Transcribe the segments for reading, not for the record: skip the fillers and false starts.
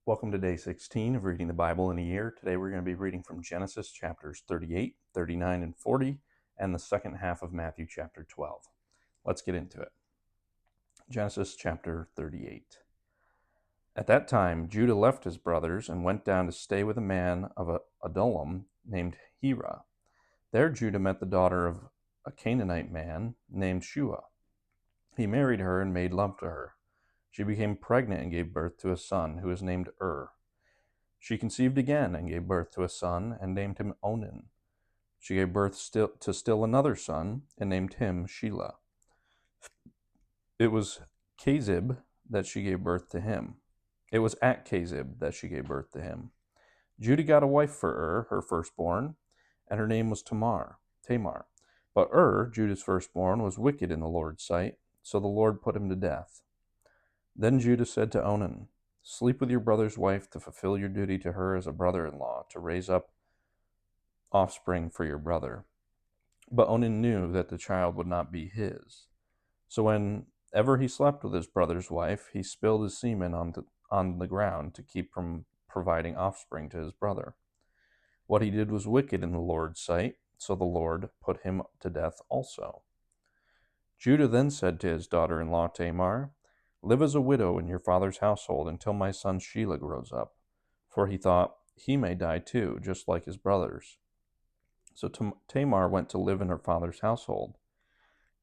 Welcome to day 16 of reading the Bible in a year. Today we're going to be reading from Genesis chapters 38, 39, and 40, and the second half of Matthew chapter 12. Let's get into it. Genesis chapter 38. At that time, Judah left his brothers and went down to stay with a man of Adullam named Hira. There Judah met the daughter of a Canaanite man named Shua. He married her and made love to her. She became pregnant and gave birth to a son who was named She conceived again and gave birth to a son and named him Onan. She gave birth to still another son and named him Shelah. It was Kezib that she gave birth to him. It was at Kezib that she gave birth to him. Judah got a wife for her firstborn, and her name was Tamar. But Judah's firstborn, was wicked in the Lord's sight, so the Lord put him to death. Then Judah said to Onan, "Sleep with your brother's wife to fulfill your duty to her as a brother-in-law, to raise up offspring for your brother." But Onan knew that the child would not be his. So whenever he slept with his brother's wife, he spilled his semen on the ground to keep from providing offspring to his brother. What he did was wicked in the Lord's sight, so the Lord put him to death also. Judah then said to his daughter-in-law Tamar, "Live as a widow in your father's household until my son Shelah grows up," for he thought, he may die too, just like his brothers. So Tamar went to live in her father's household.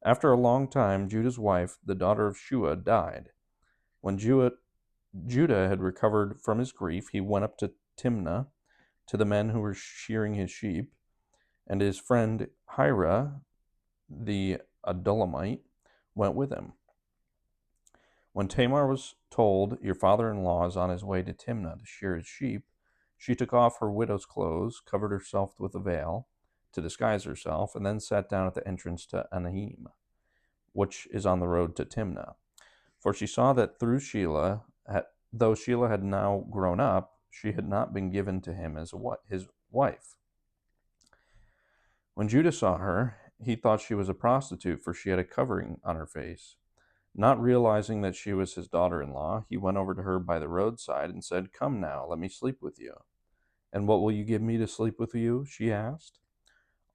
After a long time, Judah's wife, the daughter of Shua, died. When Judah had recovered from his grief, he went up to Timnah to the men who were shearing his sheep, and his friend Hira, the Adullamite, went with him. When Tamar was told, "Your father-in-law is on his way to Timnah to shear his sheep," she took off her widow's clothes, covered herself with a veil to disguise herself, and then sat down at the entrance to Anaim, which is on the road to Timnah. For she saw that though Shelah had now grown up, she had not been given to him as his wife. When Judah saw her, he thought she was a prostitute, for she had a covering on her face. Not realizing that she was his daughter-in-law, he went over to her by the roadside and said, "Come now, let me sleep with you." "And what will you give me to sleep with you?" she asked.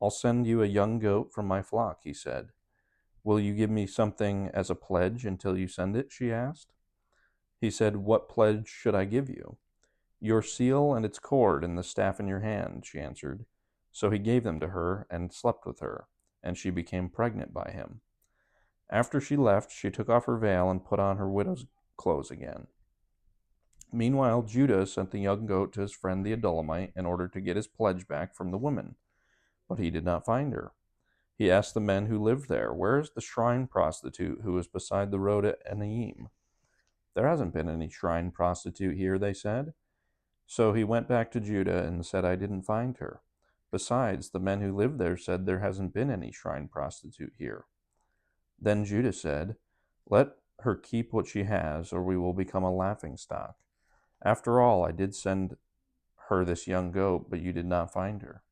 "I'll send you a young goat from my flock," he said. "Will you give me something as a pledge until you send it?" she asked. He said, "What pledge should I give you?" "Your seal and its cord and the staff in your hand," she answered. So he gave them to her and slept with her, and she became pregnant by him. After she left, she took off her veil and put on her widow's clothes again. Meanwhile, Judah sent the young goat to his friend the Adullamite in order to get his pledge back from the woman, but he did not find her. He asked the men who lived there, "Where is the shrine prostitute who was beside the road at Anaim?" "There hasn't been any shrine prostitute here," they said. So he went back to Judah and said, "I didn't find her. Besides, the men who live there said there hasn't been any shrine prostitute here." Then Judah said, "Let her keep what she has, or we will become a laughingstock. After all, I did send her this young goat, but you did not find her."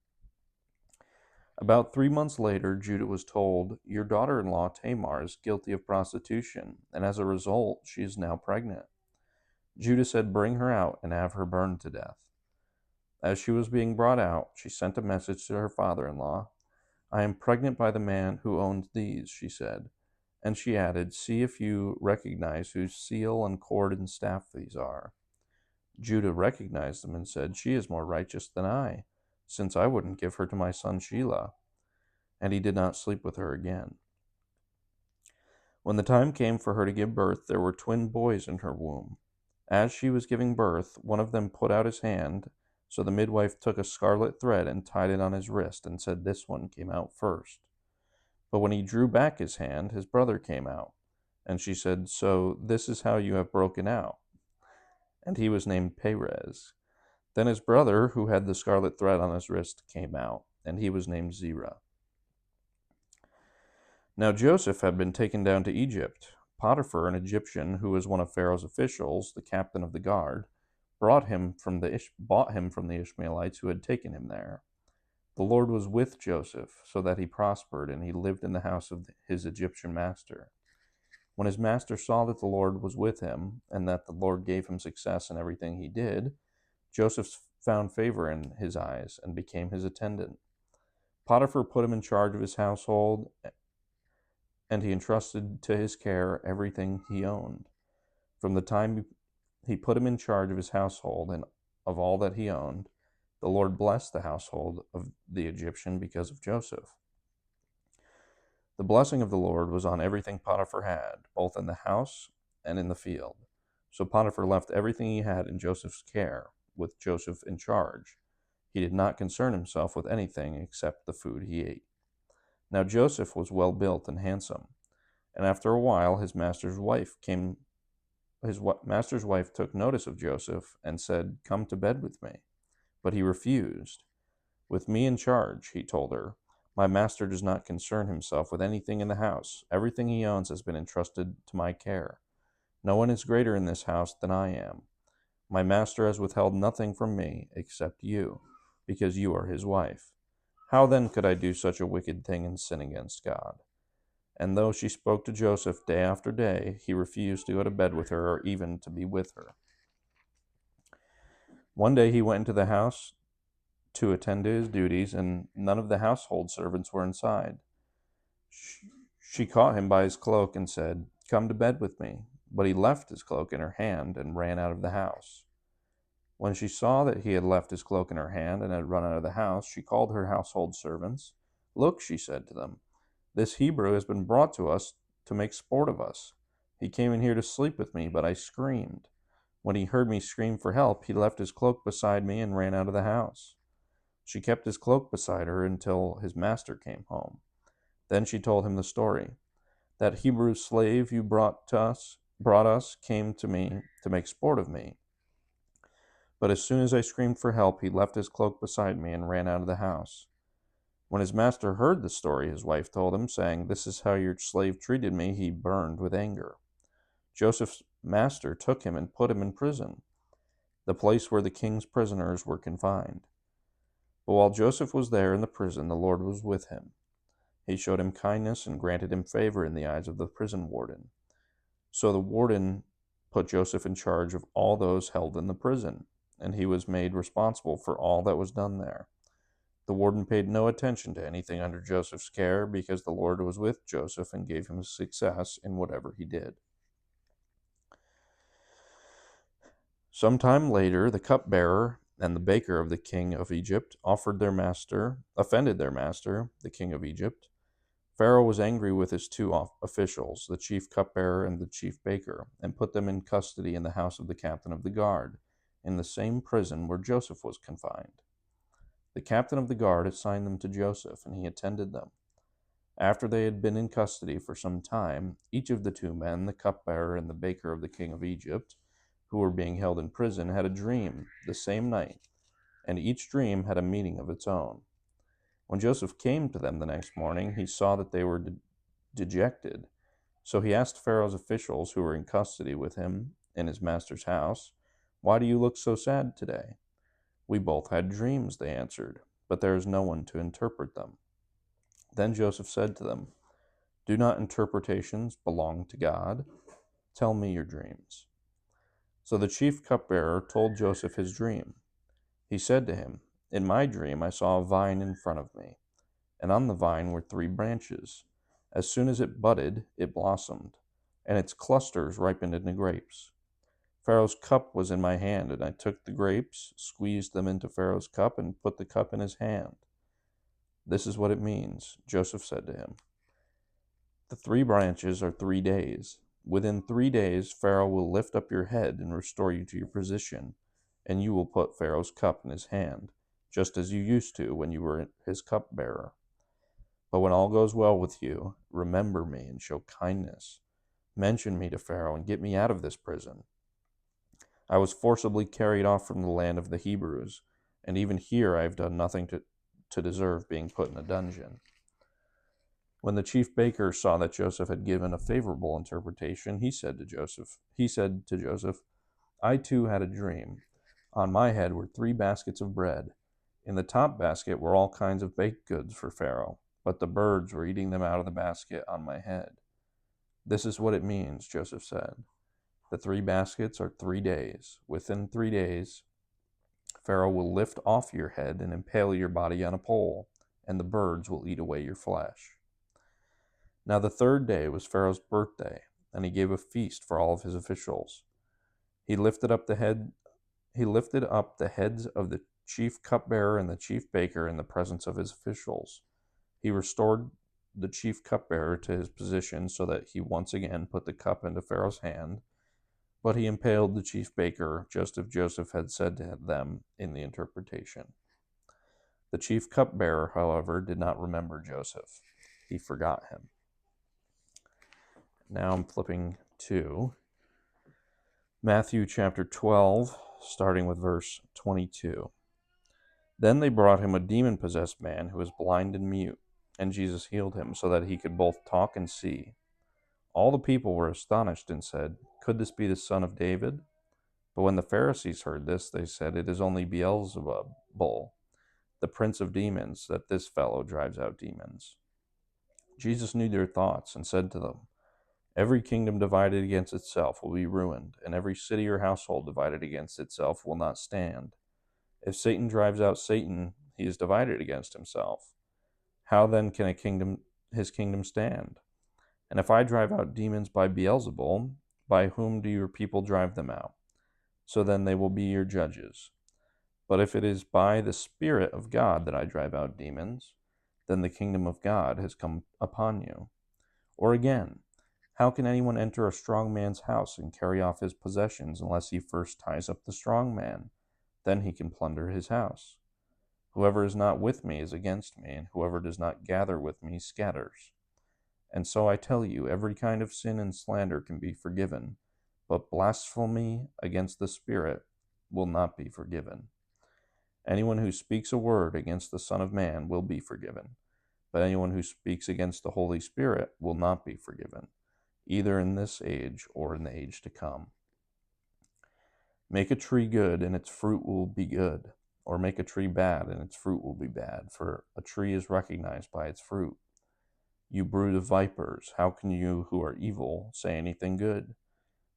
About 3 months later, Judah was told, "Your daughter-in-law Tamar is guilty of prostitution, and as a result, she is now pregnant." Judah said, "Bring her out and have her burned to death." As she was being brought out, she sent a message to her father-in-law. "I am pregnant by the man who owns these," she said. And she added, "See if you recognize whose seal and cord and staff these are." Judah recognized them and said, "She is more righteous than I, since I wouldn't give her to my son Shelah." And he did not sleep with her again. When the time came for her to give birth, there were twin boys in her womb. As she was giving birth, one of them put out his hand, so the midwife took a scarlet thread and tied it on his wrist and said, "This one came out first." But when he drew back his hand, his brother came out. And she said, "So this is how you have broken out." And he was named Perez. Then his brother, who had the scarlet thread on his wrist, came out, and he was named Zerah. Now Joseph had been taken down to Egypt. Potiphar, an Egyptian who was one of Pharaoh's officials, the captain of the guard, bought him from the Ishmaelites who had taken him there. The Lord was with Joseph, so that he prospered, and he lived in the house of his Egyptian master. When his master saw that the Lord was with him, and that the Lord gave him success in everything he did, Joseph found favor in his eyes and became his attendant. Potiphar put him in charge of his household, and he entrusted to his care everything he owned. From the time he put him in charge of his household and of all that he owned, the Lord blessed the household of the Egyptian because of Joseph. The blessing of the Lord was on everything Potiphar had, both in the house and in the field. So Potiphar left everything he had in Joseph's care, with Joseph in charge. He did not concern himself with anything except the food he ate. Now Joseph was well built and handsome, and after a while his master's wife took notice of Joseph and said, "Come to bed with me." But he refused. "With me in charge," he told her, "my master does not concern himself with anything in the house. Everything he owns has been entrusted to my care. No one is greater in this house than I am. My master has withheld nothing from me except you, because you are his wife. How then could I do such a wicked thing and sin against God?" And though she spoke to Joseph day after day, he refused to go to bed with her or even to be with her. One day he went into the house to attend to his duties, and none of the household servants were inside. She caught him by his cloak and said, "Come to bed with me." But he left his cloak in her hand and ran out of the house. When she saw that he had left his cloak in her hand and had run out of the house, she called her household servants. "Look," she said to them, "this Hebrew has been brought to us to make sport of us. He came in here to sleep with me, but I screamed. When he heard me scream for help, he left his cloak beside me and ran out of the house." She kept his cloak beside her until his master came home. Then she told him the story. "That Hebrew slave you brought us came to me to make sport of me. But as soon as I screamed for help, he left his cloak beside me and ran out of the house." When his master heard the story his wife told him, saying, "This is how your slave treated me," he burned with anger. Joseph's master took him and put him in prison, the place where the king's prisoners were confined. But while Joseph was there in the prison, the Lord was with him. He showed him kindness and granted him favor in the eyes of the prison warden. So the warden put Joseph in charge of all those held in the prison, and he was made responsible for all that was done there. The warden paid no attention to anything under Joseph's care, because the Lord was with Joseph and gave him success in whatever he did. Some time later, the cupbearer and the baker of the king of Egypt offended their master, the king of Egypt. Pharaoh was angry with his two officials, the chief cupbearer and the chief baker, and put them in custody in the house of the captain of the guard, in the same prison where Joseph was confined. The captain of the guard assigned them to Joseph, and he attended them. After they had been in custody for some time, each of the two men, the cupbearer and the baker of the king of Egypt, who were being held in prison, had a dream the same night, and each dream had a meaning of its own. When Joseph came to them the next morning, he saw that they were dejected. So he asked Pharaoh's officials, who were in custody with him in his master's house, "Why do you look so sad today?" "We both had dreams," they answered, "but there is no one to interpret them." Then Joseph said to them, "Do not interpretations belong to God? Tell me your dreams." So the chief cupbearer told Joseph his dream. He said to him, "In my dream I saw a vine in front of me, and on the vine were 3 branches. As soon as it budded, it blossomed, and its clusters ripened into grapes. Pharaoh's cup was in my hand, and I took the grapes, squeezed them into Pharaoh's cup, and put the cup in his hand. This is what it means." Joseph said to him, "The 3 branches are 3 days. Within 3 days, Pharaoh will lift up your head and restore you to your position, and you will put Pharaoh's cup in his hand, just as you used to when you were his cupbearer. But when all goes well with you, remember me and show kindness. Mention me to Pharaoh and get me out of this prison. I was forcibly carried off from the land of the Hebrews, and even here I have done nothing to deserve being put in a dungeon." When the chief baker saw that Joseph had given a favorable interpretation, he said to Joseph, "I too had a dream. On my head were 3 baskets of bread. In the top basket were all kinds of baked goods for Pharaoh, but the birds were eating them out of the basket on my head." "This is what it means," Joseph said. "The 3 baskets are 3 days. Within 3 days, Pharaoh will lift off your head and impale your body on a pole, and the birds will eat away your flesh." Now the 3rd day was Pharaoh's birthday, and he gave a feast for all of his officials. He lifted up the heads of the chief cupbearer and the chief baker in the presence of his officials. He restored the chief cupbearer to his position so that he once again put the cup into Pharaoh's hand, but he impaled the chief baker, just as Joseph had said to them in the interpretation. The chief cupbearer, however, did not remember Joseph. He forgot him. Now I'm flipping to Matthew chapter 12, starting with verse 22. Then they brought him a demon-possessed man who was blind and mute, and Jesus healed him so that he could both talk and see. All the people were astonished and said, "Could this be the son of David?" But when the Pharisees heard this, they said, "It is only Beelzebul, the prince of demons, that this fellow drives out demons." Jesus knew their thoughts and said to them, "Every kingdom divided against itself will be ruined, and every city or household divided against itself will not stand. If Satan drives out Satan, he is divided against himself. How then can his kingdom stand? And if I drive out demons by Beelzebul, by whom do your people drive them out? So then they will be your judges. But if it is by the Spirit of God that I drive out demons, then the kingdom of God has come upon you. Or again, how can anyone enter a strong man's house and carry off his possessions unless he first ties up the strong man? Then he can plunder his house. Whoever is not with me is against me, and whoever does not gather with me scatters. And so I tell you, every kind of sin and slander can be forgiven, but blasphemy against the Spirit will not be forgiven. Anyone who speaks a word against the Son of Man will be forgiven, but anyone who speaks against the Holy Spirit will not be forgiven, either in this age or in the age to come. Make a tree good, and its fruit will be good, or make a tree bad, and its fruit will be bad, for a tree is recognized by its fruit. You brood of vipers, how can you who are evil say anything good?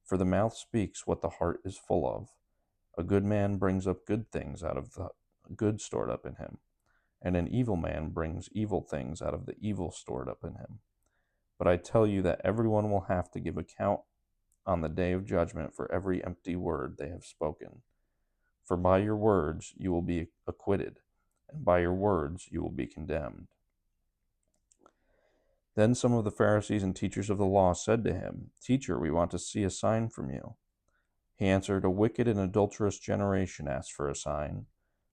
For the mouth speaks what the heart is full of. A good man brings up good things out of the good stored up in him, and an evil man brings evil things out of the evil stored up in him. But I tell you that everyone will have to give account on the day of judgment for every empty word they have spoken. For by your words you will be acquitted, and by your words you will be condemned. Then some of the Pharisees and teachers of the law said to him, "Teacher, we want to see a sign from you." He answered, "A wicked and adulterous generation asks for a sign,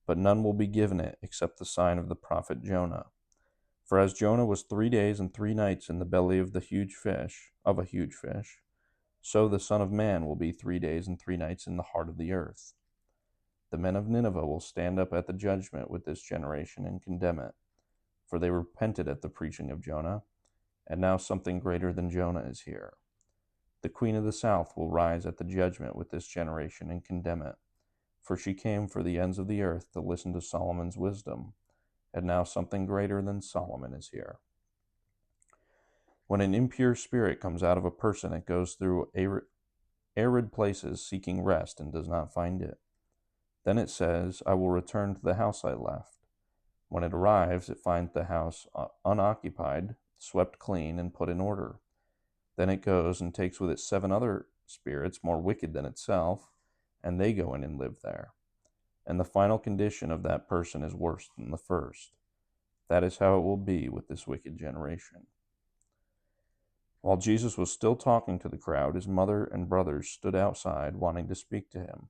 but none will be given it except the sign of the prophet Jonah. For as Jonah was 3 days and 3 nights in the belly of a huge fish, so the Son of Man will be 3 days and 3 nights in the heart of the earth. The men of Nineveh will stand up at the judgment with this generation and condemn it, for they repented at the preaching of Jonah, and now something greater than Jonah is here. The queen of the south will rise at the judgment with this generation and condemn it, for she came for the ends of the earth to listen to Solomon's wisdom, and now something greater than Solomon is here. When an impure spirit comes out of a person, it goes through arid places seeking rest and does not find it. Then it says, 'I will return to the house I left.' When it arrives, it finds the house unoccupied, swept clean, and put in order. Then it goes and takes with it 7 other spirits more wicked than itself, and they go in and live there. And the final condition of that person is worse than the first. That is how it will be with this wicked generation." While Jesus was still talking to the crowd, his mother and brothers stood outside wanting to speak to him.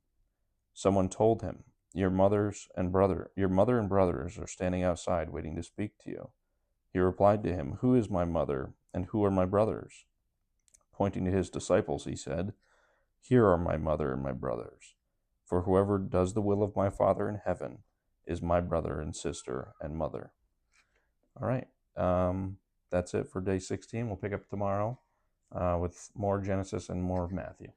Someone told him, Your mother and brothers are standing outside waiting to speak to you." He replied to him, "Who is my mother and who are my brothers?" Pointing to his disciples, he said, "Here are my mother and my brothers. For whoever does the will of my Father in heaven is my brother and sister and mother." All right. That's it for day 16. We'll pick up tomorrow with more Genesis and more of Matthew.